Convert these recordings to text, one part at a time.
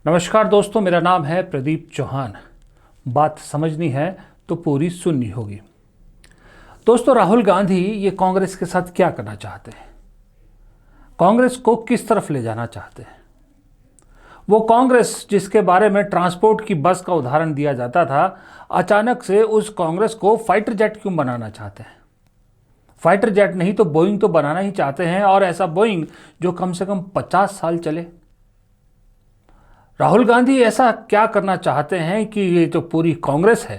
नमस्कार दोस्तों, मेरा नाम है प्रदीप चौहान। बात समझनी है तो पूरी सुननी होगी। दोस्तों, राहुल गांधी ये कांग्रेस के साथ क्या करना चाहते हैं, कांग्रेस को किस तरफ ले जाना चाहते हैं। वो कांग्रेस जिसके बारे में ट्रांसपोर्ट की बस का उदाहरण दिया जाता था, अचानक से उस कांग्रेस को फाइटर जेट क्यों बनाना चाहते हैं। फाइटर जेट नहीं तो बोइंग तो बनाना ही चाहते हैं, और ऐसा बोइंग जो कम से कम 50 साल चले। राहुल गांधी ऐसा क्या करना चाहते हैं कि ये जो पूरी कांग्रेस है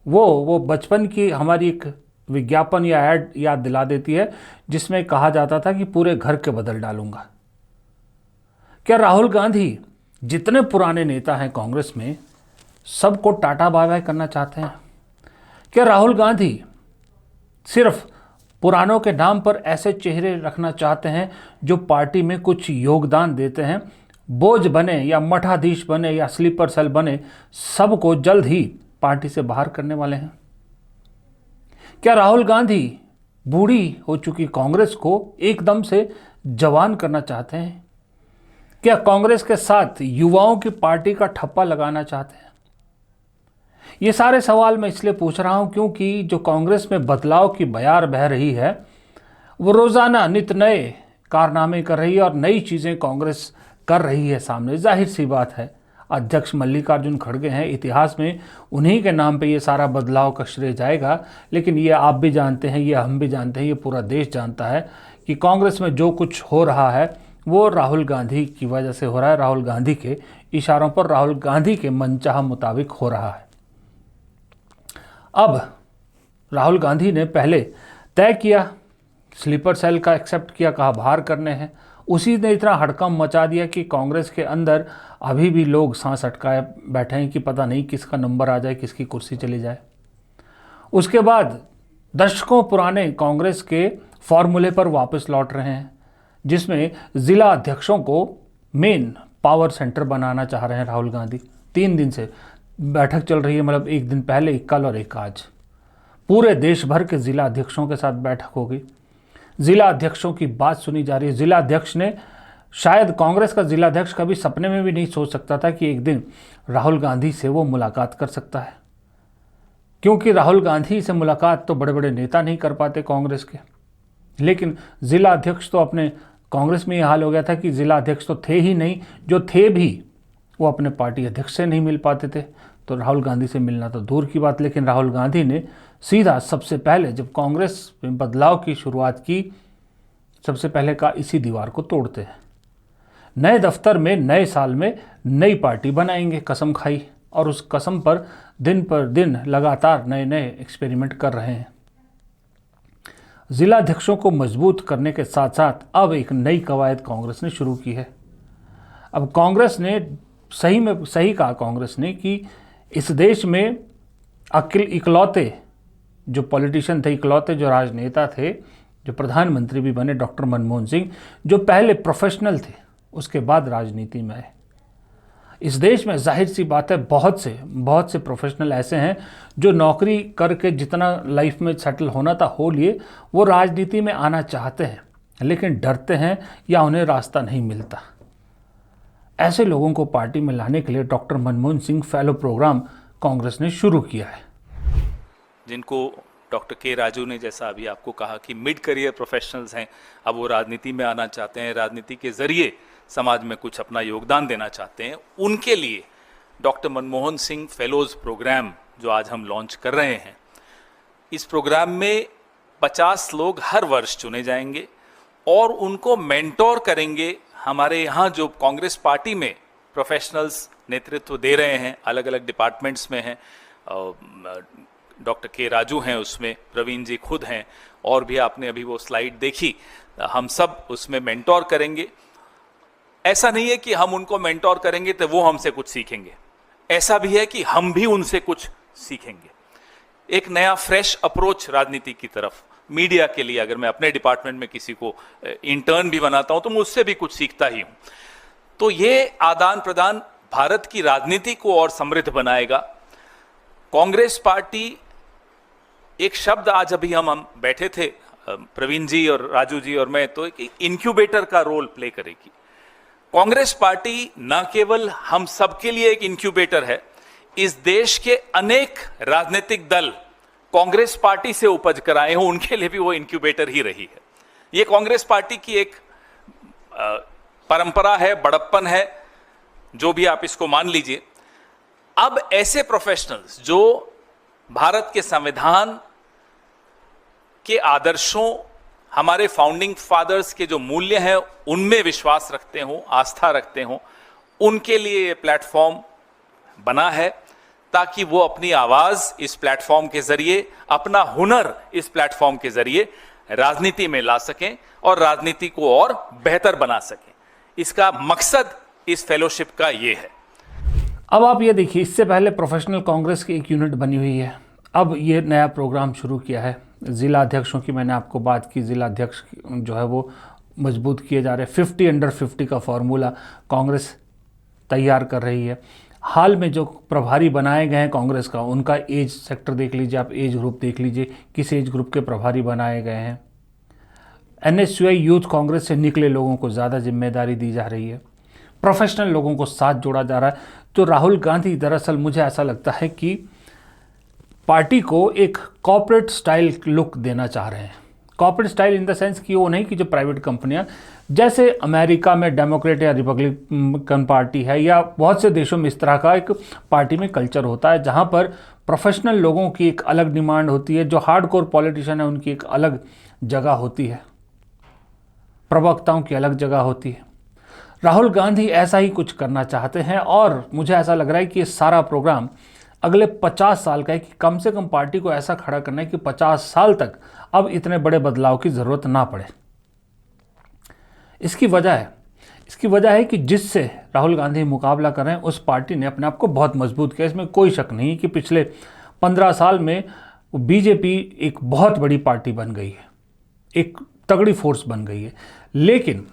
वो बचपन की हमारी एक विज्ञापन या ऐड याद दिला देती है, जिसमें कहा जाता था कि पूरे घर के बदल डालूंगा। क्या राहुल गांधी जितने पुराने नेता हैं कांग्रेस में, सबको टाटा बाय बाय करना चाहते हैं? क्या राहुल गांधी सिर्फ पुरानों के नाम पर ऐसे चेहरे रखना चाहते हैं जो पार्टी में कुछ योगदान देते हैं, बोझ बने या मठाधीश बने या स्लीपर सेल बने, सबको जल्द ही पार्टी से बाहर करने वाले हैं? क्या राहुल गांधी बूढ़ी हो चुकी कांग्रेस को एकदम से जवान करना चाहते हैं? क्या कांग्रेस के साथ युवाओं की पार्टी का ठप्पा लगाना चाहते हैं? ये सारे सवाल मैं इसलिए पूछ रहा हूं क्योंकि जो कांग्रेस में बदलाव की बयार बह रही है, वो रोजाना नित नए कारनामे कर रही है और नई चीजें कांग्रेस कर रही है सामने। जाहिर सी बात है, अध्यक्ष मल्लिकार्जुन खड़गे हैं, इतिहास में उन्हीं के नाम पे ये सारा बदलाव का श्रेय जाएगा। लेकिन ये आप भी जानते हैं, ये हम भी जानते हैं, ये पूरा देश जानता है कि कांग्रेस में जो कुछ हो रहा है वो राहुल गांधी की वजह से हो रहा है, राहुल गांधी के इशारों पर, राहुल गांधी के मनचाहा मुताबिक हो रहा है। अब राहुल गांधी ने पहले तय किया, स्लीपर सेल का एक्सेप्ट किया, कहा बाहर करने हैं। उसी ने इतना हड़कंप मचा दिया कि कांग्रेस के अंदर अभी भी लोग सांस अटकाए बैठे हैं कि पता नहीं किसका नंबर आ जाए, किसकी कुर्सी चली जाए। उसके बाद दशकों पुराने कांग्रेस के फॉर्मूले पर वापस लौट रहे हैं, जिसमें जिला अध्यक्षों को मेन पावर सेंटर बनाना चाह रहे हैं राहुल गांधी। 3 दिन से बैठक चल रही है, मतलब एक दिन पहले, एक कल और एक आज। पूरे देश भर के जिला अध्यक्षों के साथ बैठक होगी, जिला अध्यक्षों की बात सुनी जा रही है। जिला अध्यक्ष ने, शायद कांग्रेस का जिला अध्यक्ष कभी सपने में भी नहीं सोच सकता था कि एक दिन राहुल गांधी से वो मुलाकात कर सकता है, क्योंकि राहुल गांधी से मुलाकात तो बड़े बड़े नेता नहीं कर पाते कांग्रेस के। लेकिन जिला अध्यक्ष तो अपने कांग्रेस में ये हाल हो गया था कि जिला अध्यक्ष तो थे ही नहीं, जो थे भी वो अपने पार्टी अध्यक्ष से नहीं मिल पाते थे, तो राहुल गांधी से मिलना तो दूर की बात। लेकिन राहुल गांधी ने सीधा सबसे पहले, जब कांग्रेस में बदलाव की शुरुआत की, सबसे पहले कहा इसी दीवार को तोड़ते हैं, नए दफ्तर में नए साल में नई पार्टी बनाएंगे, कसम खाई। और उस कसम पर दिन लगातार नए नए एक्सपेरिमेंट कर रहे हैं। जिला अध्यक्षों को मजबूत करने के साथ साथ अब एक नई कवायद कांग्रेस ने शुरू की है। अब कांग्रेस ने सही कहा कांग्रेस ने कि इस देश में इकलौते जो पॉलिटिशियन थे, इकलौते जो राजनेता थे, जो प्रधानमंत्री भी बने, डॉक्टर मनमोहन सिंह, जो पहले प्रोफेशनल थे, उसके बाद राजनीति में आए। इस देश में जाहिर सी बात है बहुत से प्रोफेशनल ऐसे हैं जो नौकरी करके जितना लाइफ में सेटल होना था हो लिए, वो राजनीति में आना चाहते हैं लेकिन डरते हैं या उन्हें रास्ता नहीं मिलता। ऐसे लोगों को पार्टी में लाने के लिए doctor Manmohan Singh fellow programme Congress ने शुरू किया है, जिनको डॉक्टर के राजू ने, जैसा अभी आपको कहा कि मिड करियर प्रोफेशनल्स हैं, अब वो राजनीति में आना चाहते हैं, राजनीति के जरिए समाज में कुछ अपना योगदान देना चाहते हैं, उनके लिए doctor Manmohan Singh fellows programme जो आज हम लॉन्च कर रहे हैं, इस प्रोग्राम में 50 लोग हर वर्ष चुने जाएंगे और उनको मेंटोर करेंगे। हमारे यहाँ जो कांग्रेस पार्टी में प्रोफेशनल्स नेतृत्व दे रहे हैं, अलग अलग डिपार्टमेंट्स में हैं, डॉक्टर के राजू हैं उसमें, प्रवीण जी खुद हैं, और भी आपने अभी वो स्लाइड देखी, हम सब उसमें मेंटोर करेंगे। ऐसा नहीं है कि हम उनको मेंटोर करेंगे तो वो हमसे कुछ सीखेंगे, ऐसा भी है कि हम भी उनसे कुछ सीखेंगे। एक नया फ्रेश अप्रोच राजनीति की तरफ। मीडिया के लिए अगर मैं अपने डिपार्टमेंट में किसी को इंटर्न भी बनाता हूं तो मैं उससे भी कुछ सीखता ही हूं। तो ये आदान प्रदान भारत की राजनीति को और समृद्ध बनाएगा। कांग्रेस पार्टी, एक शब्द आज अभी हम बैठे थे, प्रवीण जी और राजू जी और मैं, तो एक इनक्यूबेटर का रोल प्ले करेगी। कांग्रेस पार्टी न केवल हम सबके लिए एक इंक्यूबेटर है, इस देश के अनेक राजनीतिक दल कांग्रेस पार्टी से उपज कर आए हो, उनके लिए भी वो इंक्यूबेटर ही रही है। ये कांग्रेस पार्टी की एक परंपरा है, बड़प्पन है, जो भी आप इसको मान लीजिए। अब ऐसे प्रोफेशनल्स जो भारत के संविधान के आदर्शों, हमारे फाउंडिंग फादर्स के जो मूल्य हैं उनमें विश्वास रखते हो, आस्था रखते हो, उनके लिए ये प्लेटफॉर्म बना है ताकि वो अपनी आवाज इस प्लेटफॉर्म के जरिए, अपना हुनर इस प्लेटफॉर्म के जरिए राजनीति में ला सकें और राजनीति को और बेहतर बना सकें। इसका मकसद इस फेलोशिप का ये है। अब आप ये देखिए, इससे पहले प्रोफेशनल कांग्रेस की एक यूनिट बनी हुई है, अब ये नया प्रोग्राम शुरू किया है। ज़िला अध्यक्षों की मैंने आपको बात की, ज़िला अध्यक्ष जो है वो मजबूत किए जा रहे हैं। 50 अंडर 50 का फॉर्मूला कांग्रेस तैयार कर रही है। हाल में जो प्रभारी बनाए गए हैं कांग्रेस का, उनका एज सेक्टर देख लीजिए, आप एज ग्रुप देख लीजिए, किस एज ग्रुप के प्रभारी बनाए गए हैं। NSUI यूथ कांग्रेस से निकले लोगों को ज़्यादा जिम्मेदारी दी जा रही है, प्रोफेशनल लोगों को साथ जोड़ा जा रहा है। तो राहुल गांधी दरअसल मुझे ऐसा लगता है कि पार्टी को एक कॉर्पोरेट स्टाइल लुक देना चाह रहे हैं। Corporate style in the sense कि वो नहीं कि जो प्राइवेट कंपनियां, जैसे अमेरिका में डेमोक्रेट या रिपब्लिकन पार्टी है, या बहुत से देशों में इस तरह का एक पार्टी में कल्चर होता है जहां पर प्रोफेशनल लोगों की एक अलग डिमांड होती है, जो हार्डकोर पॉलिटिशियन है उनकी एक अलग जगह होती है, प्रवक्ताओं की अलग जगह होती है। राहुल गांधी ऐसा ही कुछ करना चाहते हैं और मुझे ऐसा लग रहा है कि ये सारा प्रोग्राम अगले 50 साल का है कि कम से कम पार्टी को ऐसा खड़ा करना है कि 50 साल तक अब इतने बड़े बदलाव की ज़रूरत ना पड़े। इसकी वजह है कि जिससे राहुल गांधी मुकाबला कर रहे हैं उस पार्टी ने अपने आप को बहुत मजबूत किया। इसमें कोई शक नहीं कि पिछले 15 साल में बीजेपी एक बहुत बड़ी पार्टी बन गई है, एक तगड़ी फोर्स बन गई है, लेकिन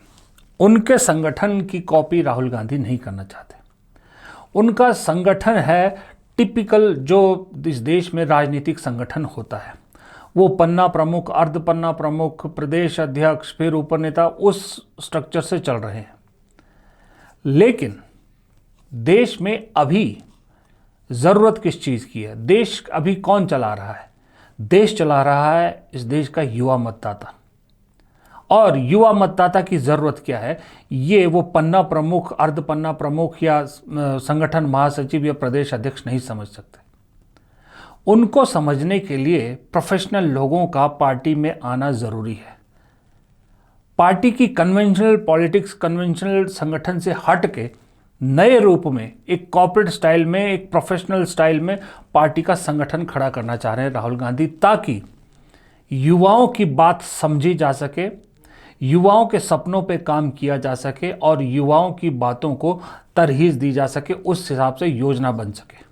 उनके संगठन की कॉपी राहुल गांधी नहीं करना चाहते। उनका संगठन है टिपिकल जो इस देश में राजनीतिक संगठन होता है, वो पन्ना प्रमुख, अर्ध पन्ना प्रमुख, प्रदेश अध्यक्ष, फिर ऊपर नेता, उस स्ट्रक्चर से चल रहे हैं। लेकिन देश में अभी ज़रूरत किस चीज़ की है? देश अभी कौन चला रहा है? देश चला रहा है इस देश का युवा मतदाता। और युवा मतदाता की ज़रूरत क्या है, ये वो पन्ना प्रमुख, अर्ध पन्ना प्रमुख या संगठन महासचिव या प्रदेश अध्यक्ष नहीं समझ सकते। उनको समझने के लिए प्रोफेशनल लोगों का पार्टी में आना ज़रूरी है। पार्टी की कन्वेंशनल पॉलिटिक्स, कन्वेंशनल संगठन से हट के नए रूप में, एक कॉर्पोरेट स्टाइल में, एक प्रोफेशनल स्टाइल में पार्टी का संगठन खड़ा करना चाह रहे हैं राहुल गांधी, ताकि युवाओं की बात समझी जा सके, युवाओं के सपनों पे काम किया जा सके और युवाओं की बातों को तरहीज दी जा सके, उस हिसाब से योजना बन सके।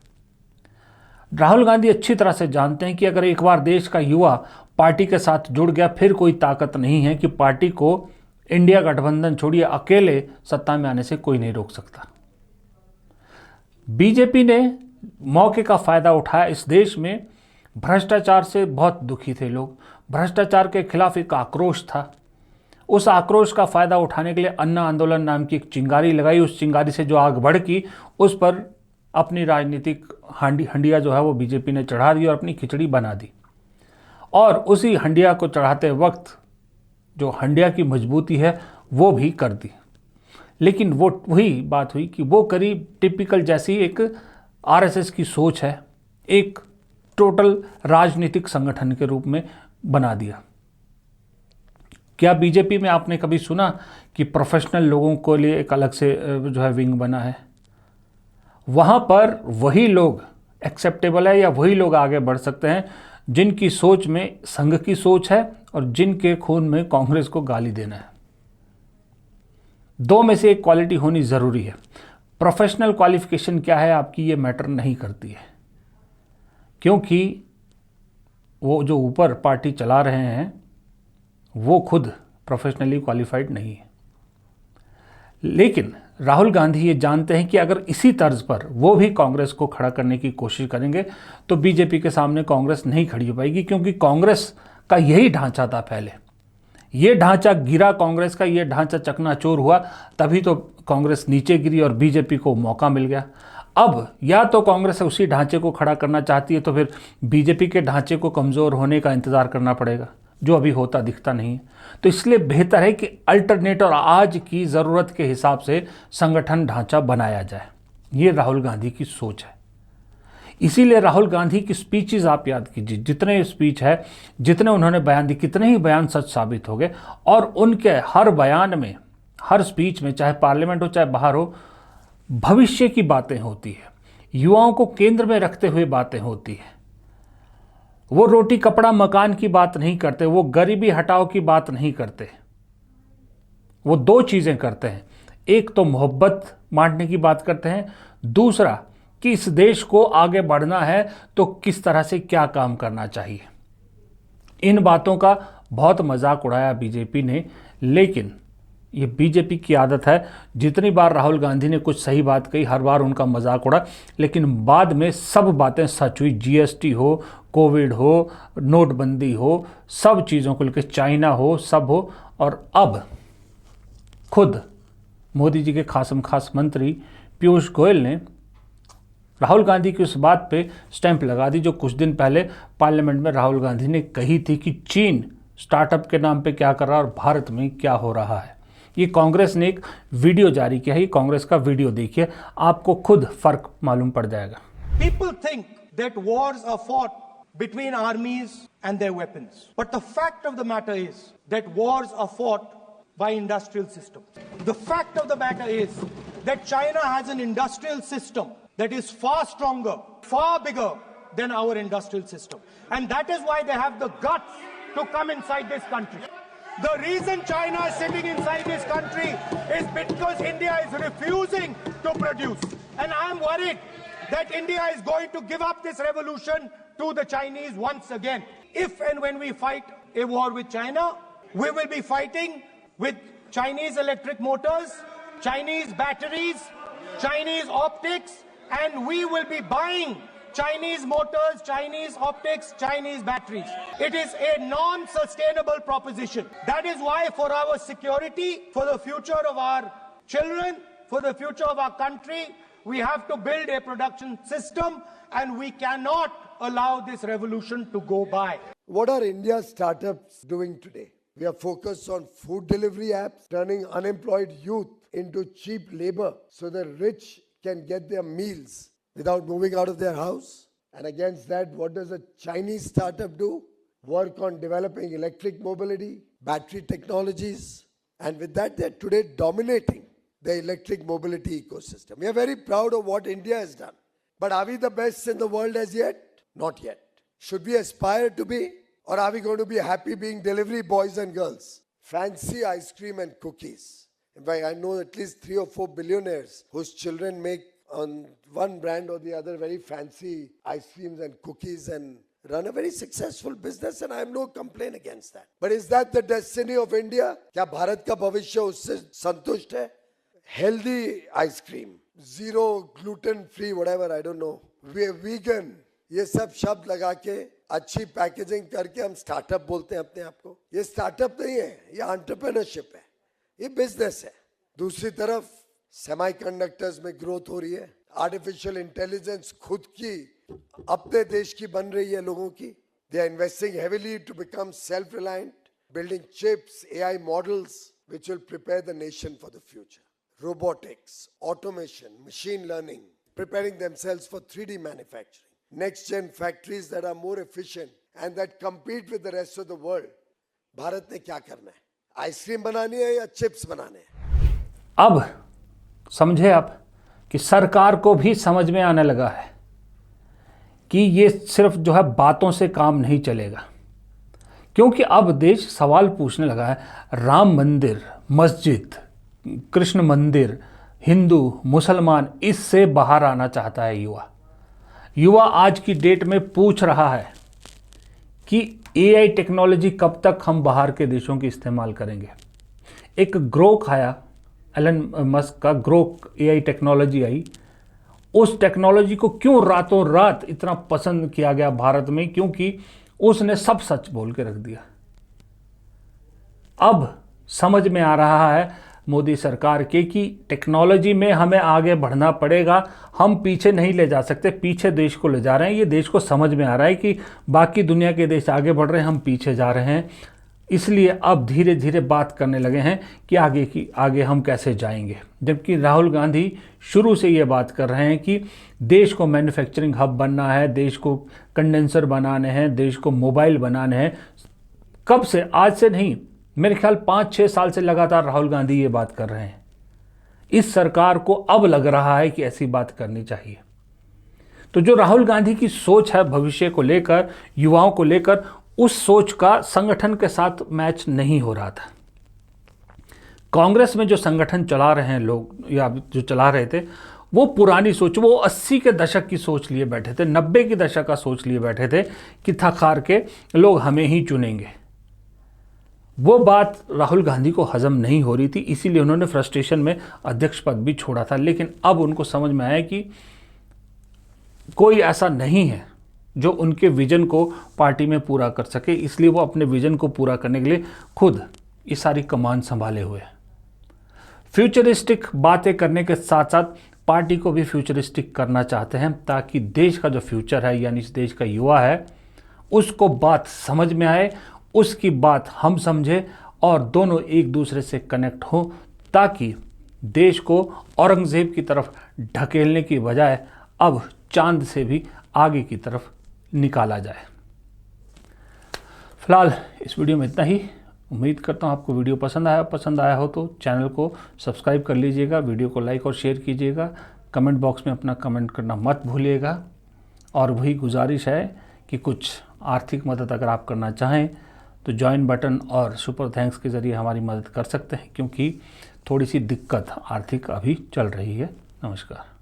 राहुल गांधी अच्छी तरह से जानते हैं कि अगर एक बार देश का युवा पार्टी के साथ जुड़ गया, फिर कोई ताकत नहीं है कि पार्टी को इंडिया गठबंधन छोड़िए अकेले सत्ता में आने से कोई नहीं रोक सकता। बीजेपी ने मौके का फायदा उठाया। इस देश में भ्रष्टाचार से बहुत दुखी थे लोग, भ्रष्टाचार के खिलाफ एक आक्रोश था। उस आक्रोश का फायदा उठाने के लिए अन्ना आंदोलन नाम की एक चिंगारी लगाई। उस चिंगारी से जो आग भड़की, उस पर अपनी राजनीतिक हंडिया जो है वो बीजेपी ने चढ़ा दी और अपनी खिचड़ी बना दी। और उसी हंडिया को चढ़ाते वक्त जो हंडिया की मजबूती है वो भी कर दी। लेकिन वो वही बात हुई कि वो करीब टिपिकल जैसी एक आरएसएस की सोच है, एक टोटल राजनीतिक संगठन के रूप में बना दिया। क्या बीजेपी में आपने कभी सुना कि प्रोफेशनल लोगों को लिए एक अलग से जो है विंग बना है? वहाँ पर वही लोग एक्सेप्टेबल है या वही लोग आगे बढ़ सकते हैं जिनकी सोच में संघ की सोच है और जिनके खून में कांग्रेस को गाली देना है। दो में से एक क्वालिटी होनी ज़रूरी है। प्रोफेशनल क्वालिफिकेशन क्या है आपकी, ये मैटर नहीं करती है, क्योंकि वो जो ऊपर पार्टी चला रहे हैं वो खुद प्रोफेशनली क्वालिफाइड नहीं है। लेकिन राहुल गांधी ये जानते हैं कि अगर इसी तर्ज पर वो भी कांग्रेस को खड़ा करने की कोशिश करेंगे तो बीजेपी के सामने कांग्रेस नहीं खड़ी हो पाएगी, क्योंकि कांग्रेस का यही ढांचा था पहले। ये ढांचा गिरा, कांग्रेस का ये ढांचा चकनाचूर हुआ, तभी तो कांग्रेस नीचे गिरी और बीजेपी को मौका मिल गया। अब या तो कांग्रेस उसी ढांचे को खड़ा करना चाहती है, तो फिर बीजेपी के ढांचे को कमज़ोर होने का इंतज़ार करना पड़ेगा, जो अभी होता दिखता नहीं है। तो इसलिए बेहतर है कि अल्टरनेट और आज की ज़रूरत के हिसाब से संगठन ढांचा बनाया जाए। ये राहुल गांधी की सोच है। इसीलिए राहुल गांधी की स्पीचेस आप याद कीजिए, जितने स्पीच है, जितने उन्होंने बयान दिए, कितने ही बयान सच साबित हो गए। और उनके हर बयान में, हर स्पीच में, चाहे पार्लियामेंट हो चाहे बाहर हो, भविष्य की बातें होती है, युवाओं को केंद्र में रखते हुए बातें होती है। वो रोटी कपड़ा मकान की बात नहीं करते, वो गरीबी हटाओ की बात नहीं करते। वो दो चीज़ें करते हैं, एक तो मोहब्बत बांटने की बात करते हैं, दूसरा कि इस देश को आगे बढ़ना है तो किस तरह से क्या काम करना चाहिए। इन बातों का बहुत मजाक उड़ाया बीजेपी ने, लेकिन ये बीजेपी की आदत है, जितनी बार राहुल गांधी ने कुछ सही बात कही हर बार उनका मजाक उड़ा, लेकिन बाद में सब बातें सच हुई। जीएसटी हो, कोविड हो, नोटबंदी हो, सब चीज़ों को लेकर, चाइना हो, सब हो। और अब खुद मोदी जी के खास मंत्री पीयूष गोयल ने राहुल गांधी की उस बात पे स्टैंप लगा दी जो कुछ दिन पहले पार्लियामेंट में राहुल गांधी ने कही थी कि चीन स्टार्टअप के नाम पे क्या कर रहा है और भारत में क्या हो रहा है। ये कांग्रेस ने एक वीडियो जारी किया है, ये कांग्रेस का वीडियो देखिए, आपको खुद फर्क मालूम पड़ जाएगा। People think that wars are fought between armies and their weapons. But the fact of the matter is that wars are fought by industrial systems. The fact of the matter is that China has an industrial system that is far stronger, far bigger than our industrial system. And that is why they have the guts to come inside this country. The reason China is sitting inside this country is because India is refusing to produce. And I am worried that India is going to give up this revolution to the Chinese once again. If and when we fight a war with China, we will be fighting with Chinese electric motors, Chinese batteries, Chinese optics, and we will be buying Chinese motors, Chinese optics, Chinese batteries. It is a non-sustainable proposition. That is why for our security, for the future of our children, for the future of our country, we have to build a production system and we cannot allow this revolution to go by. What are India's startups doing today? We are focused on food delivery apps, turning unemployed youth into cheap labor so the rich can get their meals without moving out of their house. And against that, what does a Chinese startup do? Work on developing electric mobility, battery technologies, and with that, they're today dominating the electric mobility ecosystem. We are very proud of what India has done. But are we the best in the world as yet? Not yet. Should we aspire to be? Or are we going to be happy being delivery boys and girls? Fancy ice cream and cookies. In fact, I know at least 3 or 4 billionaires whose children make on one brand or the other very fancy ice creams and cookies and run a very successful business, and I have no complaint against that. But is that the destiny of India? क्या भारत का भविष्य उससे संतुष्ट है? Healthy ice cream, zero gluten free, whatever, I don't know. We are vegan. ये सब शब्द लगा के अच्छी पैकेजिंग करके हम स्टार्टअप बोलते हैं अपने आप को। ये स्टार्टअप नहीं है, ये एंटरप्रेन्योरशिप है, ये बिजनेस है। दूसरी तरफ सेमीकंडक्टर्स में ग्रोथ हो रही है, आर्टिफिशियल इंटेलिजेंस खुद की अपने देश की बन रही है लोगों की। They are investing heavily to become self reliant, building chips, AI models which will prepare the nation for the future. Robotics, automation, machine learning, preparing themselves for 3D manufacturing. Next gen factories that are more efficient and that compete with the rest of the world. Bharat ने क्या करना है? Ice cream बनानी है या chips बनाने हैं? अब समझे आप कि सरकार को भी समझ में आने लगा है कि ये सिर्फ जो है बातों से काम नहीं चलेगा, क्योंकि अब देश सवाल पूछने लगा है। राम मंदिर, मस्जिद, कृष्ण मंदिर, हिंदू, मुसलमान, इससे बाहर आना चाहता है युवा आज की डेट में पूछ रहा है कि एआई टेक्नोलॉजी कब तक हम बाहर के देशों की इस्तेमाल करेंगे। एक ग्रोक आया, एलन मस्क का ग्रोक एआई टेक्नोलॉजी आई। उस टेक्नोलॉजी को क्यों रातों रात इतना पसंद किया गया भारत में? क्योंकि उसने सब सच बोल के रख दिया। अब समझ में आ रहा है मोदी सरकार के कि टेक्नोलॉजी में हमें आगे बढ़ना पड़ेगा, हम पीछे नहीं ले जा सकते, पीछे देश को ले जा रहे हैं। ये देश को समझ में आ रहा है कि बाकी दुनिया के देश आगे बढ़ रहे हैं, हम पीछे जा रहे हैं, इसलिए अब धीरे धीरे बात करने लगे हैं कि आगे हम कैसे जाएंगे। जबकि राहुल गांधी शुरू से ये बात कर रहे हैं कि देश को मैन्युफैक्चरिंग हब बनना है, देश को कंडेंसर बनाने हैं, देश को मोबाइल बनाने हैं। कब से? आज से नहीं, मेरे ख्याल 5-6 साल से लगातार राहुल गांधी ये बात कर रहे हैं। इस सरकार को अब लग रहा है कि ऐसी बात करनी चाहिए। तो जो राहुल गांधी की सोच है भविष्य को लेकर, युवाओं को लेकर, उस सोच का संगठन के साथ मैच नहीं हो रहा था। कांग्रेस में जो संगठन चला रहे हैं लोग, या जो चला रहे थे, वो पुरानी सोच, वो 80 के दशक की सोच लिए बैठे थे, 90 के दशक का सोच लिए बैठे थे कि थक हार के लोग हमें ही चुनेंगे। वो बात राहुल गांधी को हजम नहीं हो रही थी, इसीलिए उन्होंने फ्रस्ट्रेशन में अध्यक्ष पद भी छोड़ा था। लेकिन अब उनको समझ में आया कि कोई ऐसा नहीं है जो उनके विजन को पार्टी में पूरा कर सके, इसलिए वो अपने विजन को पूरा करने के लिए खुद ये सारी कमान संभाले हुए हैं। फ्यूचरिस्टिक बातें करने के साथ साथ पार्टी को भी फ्यूचरिस्टिक करना चाहते हैं, ताकि देश का जो फ्यूचर है, यानी इस देश का युवा है, उसको बात समझ में आए, उसकी बात हम समझें और दोनों एक दूसरे से कनेक्ट हो, ताकि देश को औरंगजेब की तरफ ढकेलने की बजाय अब चांद से भी आगे की तरफ निकाला जाए। फिलहाल इस वीडियो में इतना ही। उम्मीद करता हूँ आपको वीडियो पसंद आया हो तो चैनल को सब्सक्राइब कर लीजिएगा, वीडियो को लाइक और शेयर कीजिएगा, कमेंट बॉक्स में अपना कमेंट करना मत भूलिएगा। और वही गुजारिश है कि कुछ आर्थिक मदद अगर आप करना चाहें तो ज्वाइन बटन और सुपर थैंक्स के ज़रिए हमारी मदद कर सकते हैं, क्योंकि थोड़ी सी दिक्कत आर्थिक अभी चल रही है। नमस्कार।